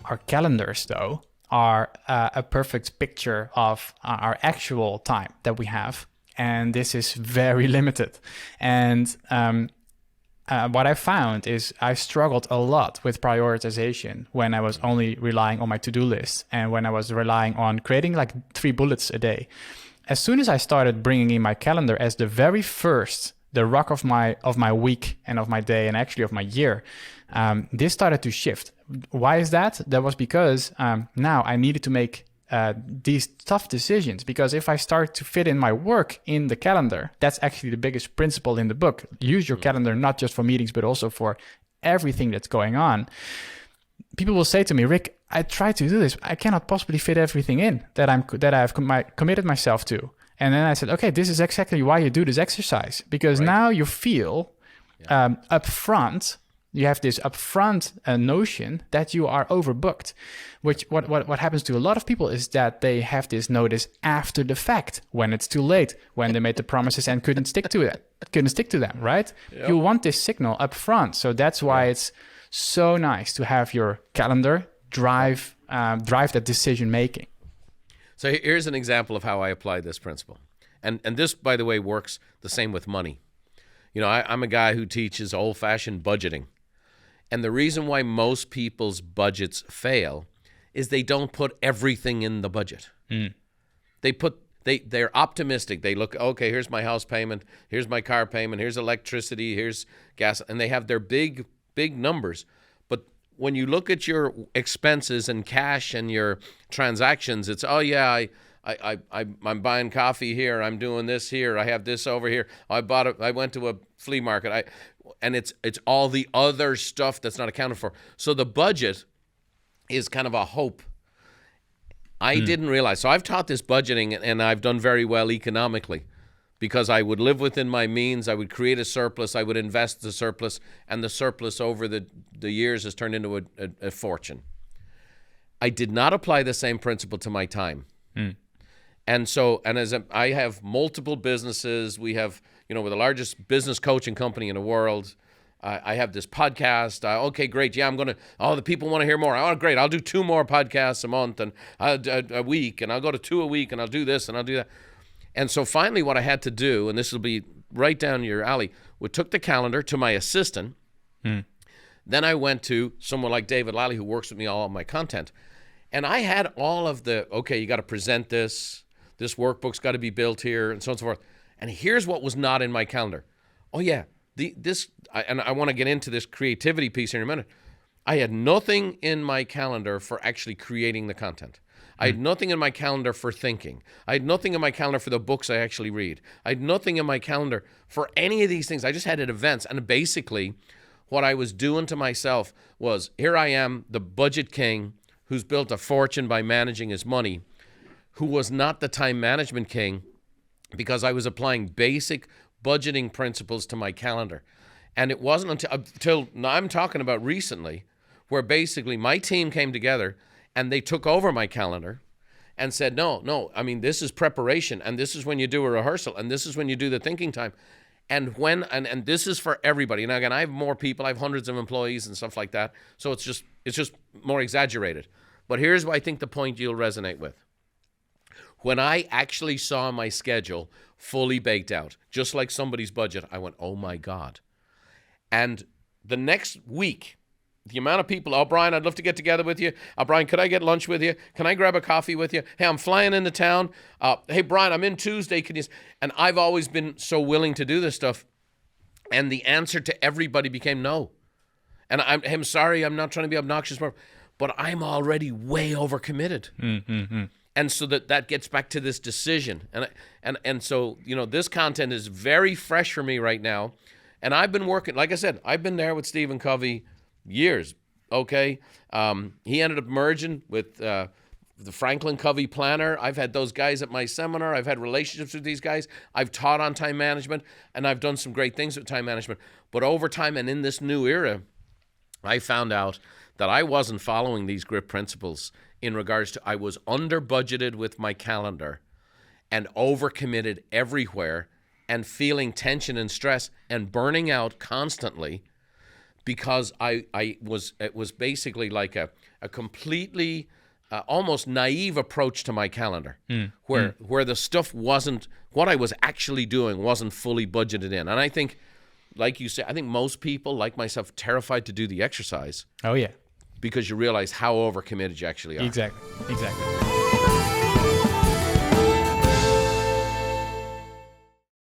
Our calendars, though, are a perfect picture of our actual time that we have. And this is very limited. And what I found is I struggled a lot with prioritization when I was only relying on my to-do list and when I was relying on creating like 3 bullets a day. As soon as I started bringing in my calendar as the very first, the rock of my week and of my day and actually of my year, this started to shift. Why is that? That was because now I needed to make these tough decisions, because if I start to fit in my work in the calendar, that's actually the biggest principle in the book. Use your calendar not just for meetings, but also for everything that's going on. People will say to me, Rick, I try to do this. I cannot possibly fit everything in that I've committed myself to. And then I said, okay, this is exactly why you do this exercise, because now you feel upfront. You have this upfront notion that you are overbooked, which what happens to a lot of people is that they have this notice after the fact, when it's too late, when they made the promises and couldn't stick to them, right? Yep. You want this signal upfront. So that's why it's so nice to have your calendar drive that decision making. So here's an example of how I apply this principle. And this, by the way, works the same with money. You know, I'm a guy who teaches old-fashioned budgeting. And the reason why most people's budgets fail is they don't put everything in the budget. They're optimistic. They look, okay, here's my house payment, here's my car payment, here's electricity, here's gas, and they have their big numbers. But when you look at your expenses and cash and your transactions, it's, oh yeah, I'm buying coffee here, I'm doing this here, I have this over here, I went to a flea market, and it's all the other stuff that's not accounted for. So the budget is kind of a hope. I didn't realize. So I've taught this budgeting, and I've done very well economically, because I would live within my means, I would create a surplus, I would invest the surplus, and the surplus over the years has turned into a fortune. I did not apply the same principle to my time. And so, I have multiple businesses. We have, we're the largest business coaching company in the world. I have this podcast. Okay, great. Yeah, the people want to hear more. Oh, great. I'll do 2 more podcasts a month and a week, and I'll go to 2 a week, and I'll do this and I'll do that. And so finally what I had to do, and this will be right down your alley, we took the calendar to my assistant. Then I went to someone like David Lally, who works with me all of my content. And I had all of okay, you got to present this workbook's got to be built here, and so on and so forth. And here's what was not in my calendar. Oh yeah, and I want to get into this creativity piece here in a minute. I had nothing in my calendar for actually creating the content. I had nothing in my calendar for thinking. I had nothing in my calendar for the books I actually read. I had nothing in my calendar for any of these things. I just had it events. And basically, what I was doing to myself was, here I am, the budget king, who's built a fortune by managing his money, who was not the time management king, because I was applying basic budgeting principles to my calendar. And it wasn't until now I'm talking about recently, where basically my team came together and they took over my calendar and said, no, I mean, this is preparation, and this is when you do a rehearsal, and this is when you do the thinking time. And and this is for everybody. Now, again, I have more people, I have hundreds of employees and stuff like that. So it's just more exaggerated. But here's what I think the point you'll resonate with. When I actually saw my schedule fully baked out, just like somebody's budget, I went, oh my God. And the next week, the amount of people, oh, Brian, I'd love to get together with you. Brian, could I get lunch with you? Can I grab a coffee with you? Hey, I'm flying into town. Hey, Brian, I'm in Tuesday. And I've always been so willing to do this stuff. And the answer to everybody became no. And I'm sorry, I'm not trying to be obnoxious, but I'm already way overcommitted. And so that gets back to this decision. And so, this content is very fresh for me right now. And I've been working, like I said, I've been there with Stephen Covey years, okay? He ended up merging with the Franklin Covey Planner. I've had those guys at my seminar. I've had relationships with these guys. I've taught on time management, and I've done some great things with time management. But over time and in this new era, I found out that I wasn't following these GRIP principles in regards to I was under budgeted with my calendar and overcommitted everywhere and feeling tension and stress and burning out constantly because it was basically like a completely almost naive approach to my calendar, where the stuff wasn't what I was actually doing wasn't fully budgeted in. And I think, like you say, I think most people, like myself, terrified to do the exercise. Oh yeah, because you realize how overcommitted you actually are. exactly.